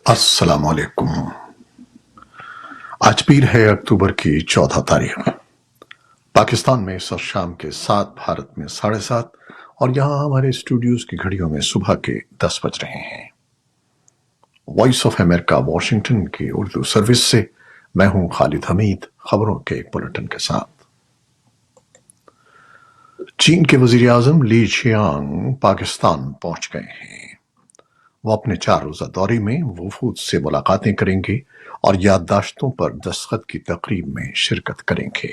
السلام علیکم۔ آج پیر ہے اکتوبر کی 14 تاریخ۔ پاکستان میں اس وقت شام کے 7، بھارت میں 7:30 اور یہاں ہمارے اسٹوڈیوز کی گھڑیوں میں صبح کے 10 بج رہے ہیں۔ وائس آف امریکہ واشنگٹن کی اردو سروس سے میں ہوں خالد حمید، خبروں کے ایک بلٹن کے ساتھ۔ چین کے وزیر اعظم لی چیانگ پاکستان پہنچ گئے ہیں۔ وہ اپنے 4 روزہ دورے میں وفود سے ملاقاتیں کریں گے اور یادداشتوں پر دستخط کی تقریب میں شرکت کریں گے۔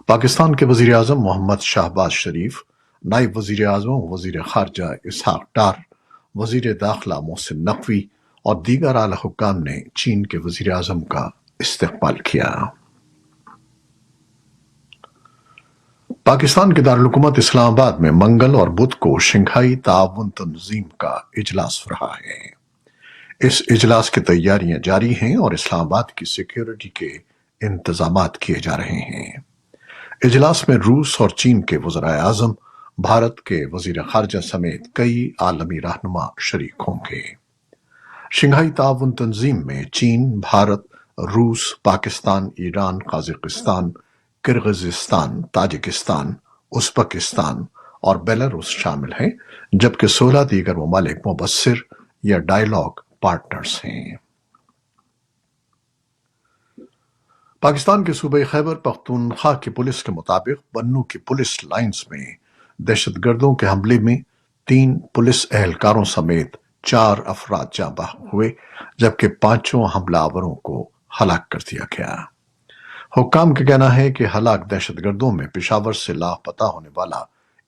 پاکستان کے وزیر اعظم محمد شہباز شریف، نائب وزیر اعظم و وزیر خارجہ اسحاق ڈار، وزیر داخلہ محسن نقوی اور دیگر اعلیٰ حکام نے چین کے وزیر اعظم کا استقبال کیا۔ پاکستان کے دارالحکومت اسلام آباد میں منگل اور بدھ کو شنگھائی تعاون تنظیم کا اجلاس رہا ہے۔ اس اجلاس کی تیاریاں جاری ہیں اور اسلام آباد کی سیکیورٹی کے انتظامات کیے جا رہے ہیں۔ اجلاس میں روس اور چین کے وزرائے اعظم، بھارت کے وزیر خارجہ سمیت کئی عالمی رہنما شریک ہوں گے۔ شنگھائی تعاون تنظیم میں چین، بھارت، روس، Pakistan, Iran, Kazakhstan, Kyrgyzstan, Tajikistan, Uzbekistan اور بیلاروس شامل ہیں، جبکہ 16 دیگر ممالک مبصر یا ڈائیلاگ پارٹنرز ہیں۔ پاکستان کے صوبہ خیبر پختونخوا کی پولیس کے مطابق بنوں کی پولیس لائنز میں دہشت گردوں کے حملے میں 3 پولیس اہلکاروں سمیت 4 افراد جاں بحق ہوئے، جبکہ 5 حملہ آوروں کو ہلاک کر دیا گیا۔ حکام کا کہنا ہے کہ ہلاک دہشت گردوں میں پشاور سے لاپتہ ہونے والا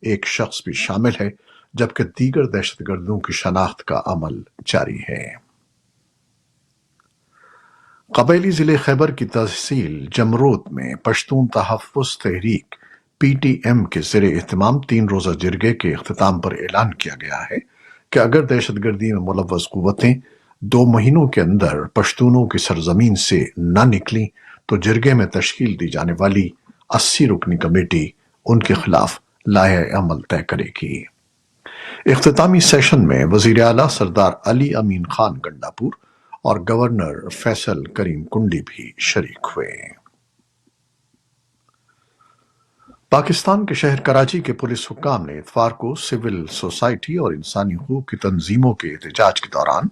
ایک شخص بھی شامل ہے، جبکہ دیگر دہشت گردوں کی شناخت کا عمل جاری ہے۔ قبائلی ضلع خیبر کی تحصیل جمرود میں پشتون تحفظ تحریک PTM کے زیر اہتمام 3 روزہ جرگے کے اختتام پر اعلان کیا گیا ہے کہ اگر دہشت گردی میں ملوث قوتیں 2 مہینوں کے اندر پشتونوں کی سرزمین سے نہ نکلیں تو جرگے میں تشکیل دی جانے والی 80 رکنی کمیٹی ان کے خلاف لائحہ عمل طے کرے گی۔ اختتامی سیشن میں وزیر اعلیٰ سردار علی امین خان گنڈاپور اور گورنر فیصل کریم کنڈی بھی شریک ہوئے۔ پاکستان کے شہر کراچی کے پولیس حکام نے اتوار کو سول سوسائٹی اور انسانی حقوق کی تنظیموں کے احتجاج کے دوران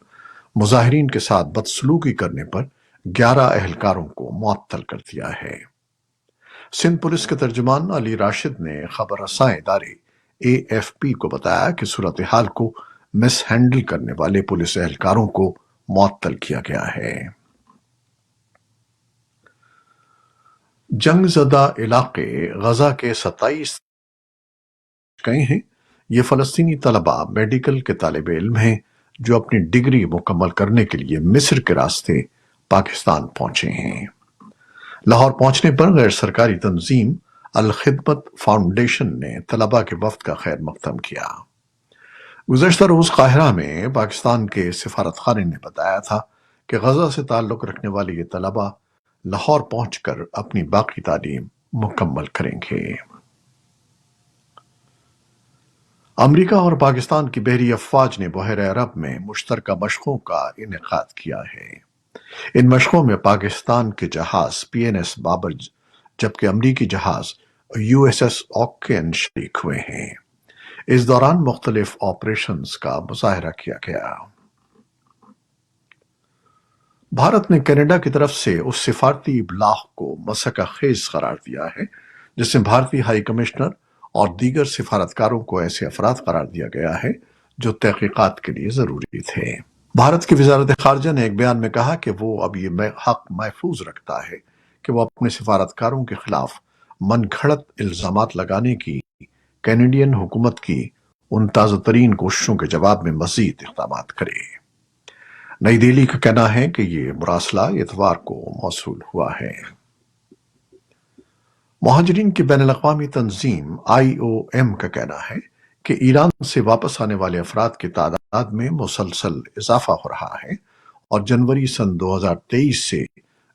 مظاہرین کے ساتھ بدسلوکی کرنے پر 11 اہلکاروں کو معطل کر دیا ہے۔ سندھ پولیس کے ترجمان علی راشد نے خبر رساں ادارے AFP کو بتایا کہ صورتحال کو مس ہینڈل کرنے والے پولیس اہلکاروں کو معطل کیا گیا ہے۔ جنگ زدہ علاقے غزہ کے 27 گئے ہیں۔ یہ فلسطینی طلباء میڈیکل کے طالب علم ہیں جو اپنی ڈگری مکمل کرنے کے لیے مصر کے راستے پاکستان پہنچے ہیں۔ لاہور پہنچنے پر غیر سرکاری تنظیم الخدمت فاؤنڈیشن نے طلباء کے وفد کا خیر مقدم کیا۔ گزشتہ روز قاہرہ میں پاکستان کے سفارت خانے نے بتایا تھا کہ غزہ سے تعلق رکھنے والے یہ طلباء لاہور پہنچ کر اپنی باقی تعلیم مکمل کریں گے۔ امریکہ اور پاکستان کی بحری افواج نے بحیرہ عرب میں مشترکہ مشقوں کا انعقاد کیا ہے۔ ان مشقوں میں پاکستان کے جہاز PNS بابر جبکہ امریکی جہاز USS اوکین شریک ہوئے ہیں۔ اس دوران مختلف آپریشنز کا مظاہرہ کیا گیا۔ بھارت نے کینیڈا کی طرف سے اس سفارتی ابلاغ کو مسئلہ خیز قرار دیا ہے جس میں بھارتی ہائی کمشنر اور دیگر سفارتکاروں کو ایسے افراد قرار دیا گیا ہے جو تحقیقات کے لیے ضروری تھے۔ بھارت کی وزارت خارجہ نے ایک بیان میں کہا کہ وہ اب یہ حق محفوظ رکھتا ہے کہ وہ اپنے سفارتکاروں کے خلاف من گھڑت الزامات لگانے کی کینیڈین حکومت کی ان تازہ ترین کوششوں کے جواب میں مزید اقدامات کرے۔ نئی دہلی کا کہنا ہے کہ یہ مراسلہ اتوار کو موصول ہوا ہے۔ مہاجرین کی بین الاقوامی تنظیم IOM کا کہنا ہے کہ ایران سے واپس آنے والے افراد کی تعداد میں مسلسل اضافہ ہو رہا ہے اور جنوری سن 2023 سے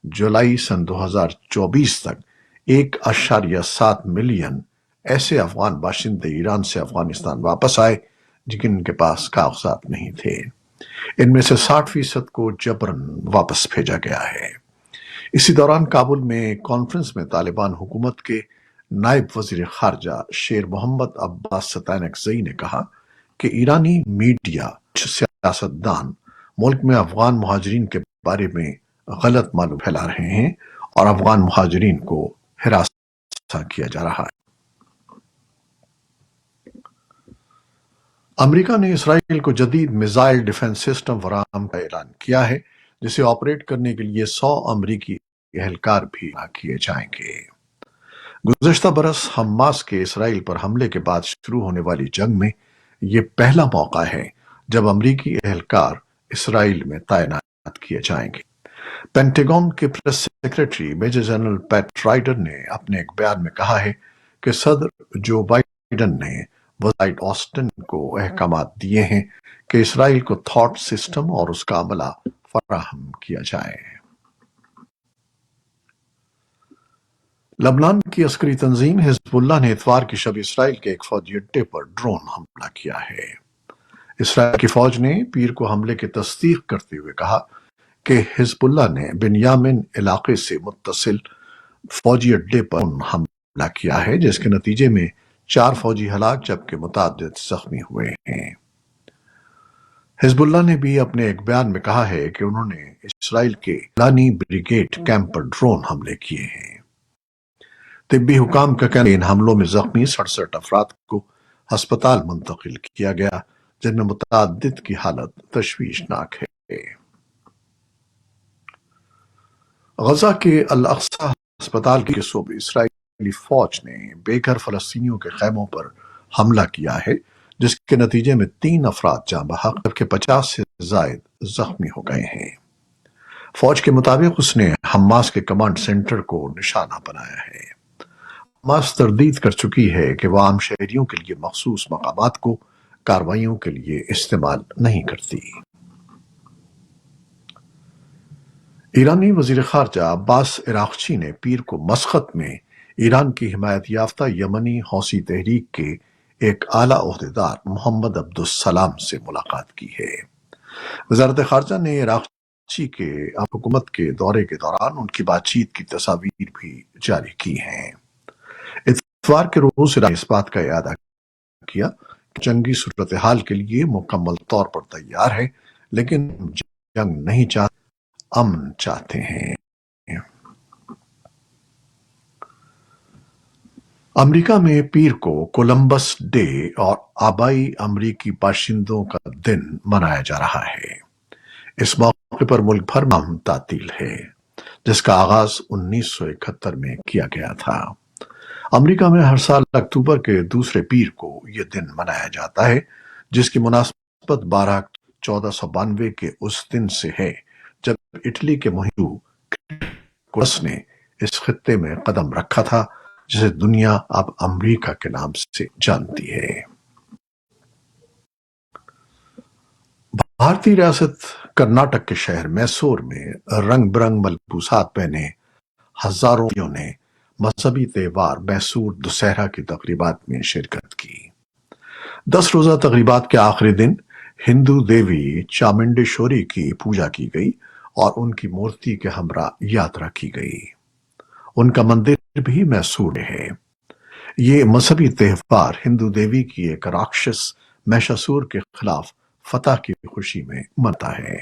جولائی سن 2024 تک 1.7 ملین ایسے افغان باشندے ایران سے افغانستان واپس آئے جن کے پاس کاغذات نہیں تھے۔ ان میں سے 60% کو جبرن واپس بھیجا گیا ہے۔ اسی دوران کابل میں ایک کانفرنس میں طالبان حکومت کے نائب وزیر خارجہ شیر محمد عباس ستائنکزئی نے کہا کہ ایرانی میڈیا سیاستدان ملک میں افغان مہاجرین کے بارے میں غلط معلوم پھیلا رہے ہیں اور افغان مہاجرین کو ہراساں کیا جا رہا ہے۔ امریکہ نے اسرائیل کو جدید میزائل ڈیفنس سسٹم فراہم کا اعلان کیا ہے، جسے آپریٹ کرنے کے لیے 100 امریکی اہلکار بھی کیے جائیں گے۔ گزشتہ برس حماس کے اسرائیل پر حملے کے بعد شروع ہونے والی جنگ میں یہ پہلا موقع ہے جب امریکی اہلکار اسرائیل میں تعینات کیے جائیں گے۔ پینٹاگون کے پریس سیکریٹری میجر جنرل پیٹ رائڈر نے اپنے ایک بیان میں کہا ہے کہ صدر جو بائیڈن نے وزیر آسٹن کو احکامات دیے ہیں کہ اسرائیل کو تھاٹ سسٹم اور اس کا عملہ فراہم کیا جائے۔ لبنان کی عسکری تنظیم حزب اللہ نے اتوار کی شب اسرائیل کے ایک فوجی اڈے پر ڈرون حملہ کیا ہے۔ اسرائیل کی فوج نے پیر کو حملے کی تصدیق کرتے ہوئے کہا کہ حزب اللہ نے بنیامین علاقے سے متصل فوجی اڈے پر حملہ کیا ہے، جس کے نتیجے میں 4 فوجی ہلاک جبکہ متعدد زخمی ہوئے ہیں۔ حزب اللہ نے بھی اپنے ایک بیان میں کہا ہے کہ انہوں نے اسرائیل کے لانی بریگیڈ کیمپ پر ڈرون حملے کیے ہیں۔ طبی حکام کا کہنا ہے کہ ان حملوں میں زخمی 67 افراد کو ہسپتال منتقل کیا گیا، جن میں متعدد کی حالت تشویشناک ہے۔ غزہ کے الاقصی ہسپتال کے صوبے اسرائیلی فوج نے بے گھر فلسطینیوں کے خیموں پر حملہ کیا ہے، جس کے نتیجے میں 3 افراد جاں بحق جبکہ 50 سے زائد زخمی ہو گئے ہیں۔ فوج کے مطابق اس نے حماس کے کمانڈ سینٹر کو نشانہ بنایا ہے۔ حماس تردید کر چکی ہے کہ وہ عام شہریوں کے لیے مخصوص مقامات کو کارروائیوں کے لیے استعمال نہیں کرتی۔ ایرانی وزیر خارجہ عباس عراقچی نے پیر کو مسقط میں ایران کی حمایت یافتہ یمنی حوثی تحریک کے ایک اعلیٰ عہدیدار محمد عبدالسلام سے ملاقات کی ہے۔ وزارت خارجہ نے عراقچی کے حکومت کے دورے کے دوران ان کی بات چیت کی تصاویر بھی جاری کی ہیں۔ اتوار کے روز ایران نے اس بات کا اعادہ کیا کہ جنگی صورتحال کے لیے مکمل طور پر تیار ہے، لیکن جنگ نہیں چاہتے، امن چاہتے ہیں۔ امریکہ میں پیر کو کولمبس ڈے اور آبائی امریکی باشندوں کا دن منایا جا رہا ہے۔ اس موقع پر ملک بھر میں تعطیل ہے، جس کا آغاز 1971 میں کیا گیا تھا۔ امریکہ میں ہر سال اکتوبر کے دوسرے پیر کو یہ دن منایا جاتا ہے، جس کی مناسبت 12 1492 کے اس دن سے ہے جب اٹلی کے مہم کولمبس نے اس خطے میں قدم رکھا تھا، جسے دنیا اب امریکہ کے نام سے جانتی ہے۔ بھارتی ریاست کرناٹک کے شہر میسور میں رنگ برنگ ملبوسات پہنے ہزاروں نے مذہبی تہوار میسور دسہرہ کی تقریبات میں شرکت کی۔ 10 روزہ تقریبات کے آخری دن ہندو دیوی چامنڈیشوری کی پوجا کی گئی اور ان کی مورتی کے ہمراہ یاترا کی گئی۔ ان کا مندر بھی میسور میں ہے۔ یہ مذہبی تہوار ہندو دیوی کی ایک راکشس مہیشاسور کے خلاف فتح کی خوشی میں منتا ہے۔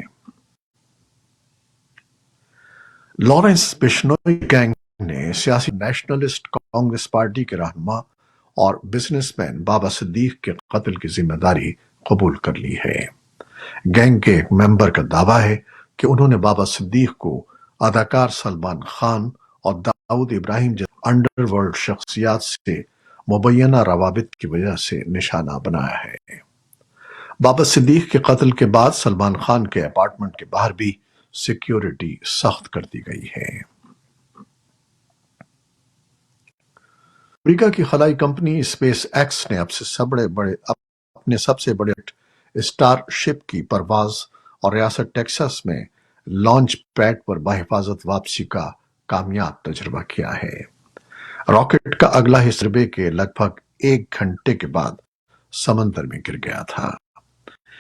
لارنس بشنوئی گینگ نے سیاسی نیشنلسٹ کانگریس پارٹی کے رہنما اور بزنس مین بابا صدیق کے قتل کی ذمہ داری قبول کر لی ہے۔ گینگ کے ایک ممبر کا دعویٰ ہے کہ انہوں نے بابا صدیق کو اداکار سلمان خان اور داؤد ابراہیم جیسے انڈر ورلڈ شخصیات سے مبینہ روابط کی وجہ سے نشانہ بنایا ہے۔ بابا صدیق کے قتل کے بعد سلمان خان کے اپارٹمنٹ کے باہر بھی سیکیورٹی سخت کر دی گئی ہے۔ امریکہ کی خلائی کمپنی اسپیس ایکس نے اپنے سب سے بڑے اسٹار شپ کی پرواز اور ریاست ٹیکساس میں لانچ پیڈ پر بحفاظت واپسی کا کامیاب تجربہ کیا ہے۔ راکٹ کا اگلا حصہ تجربے کے لگ بھگ 1 گھنٹے کے بعد سمندر میں گر گیا تھا۔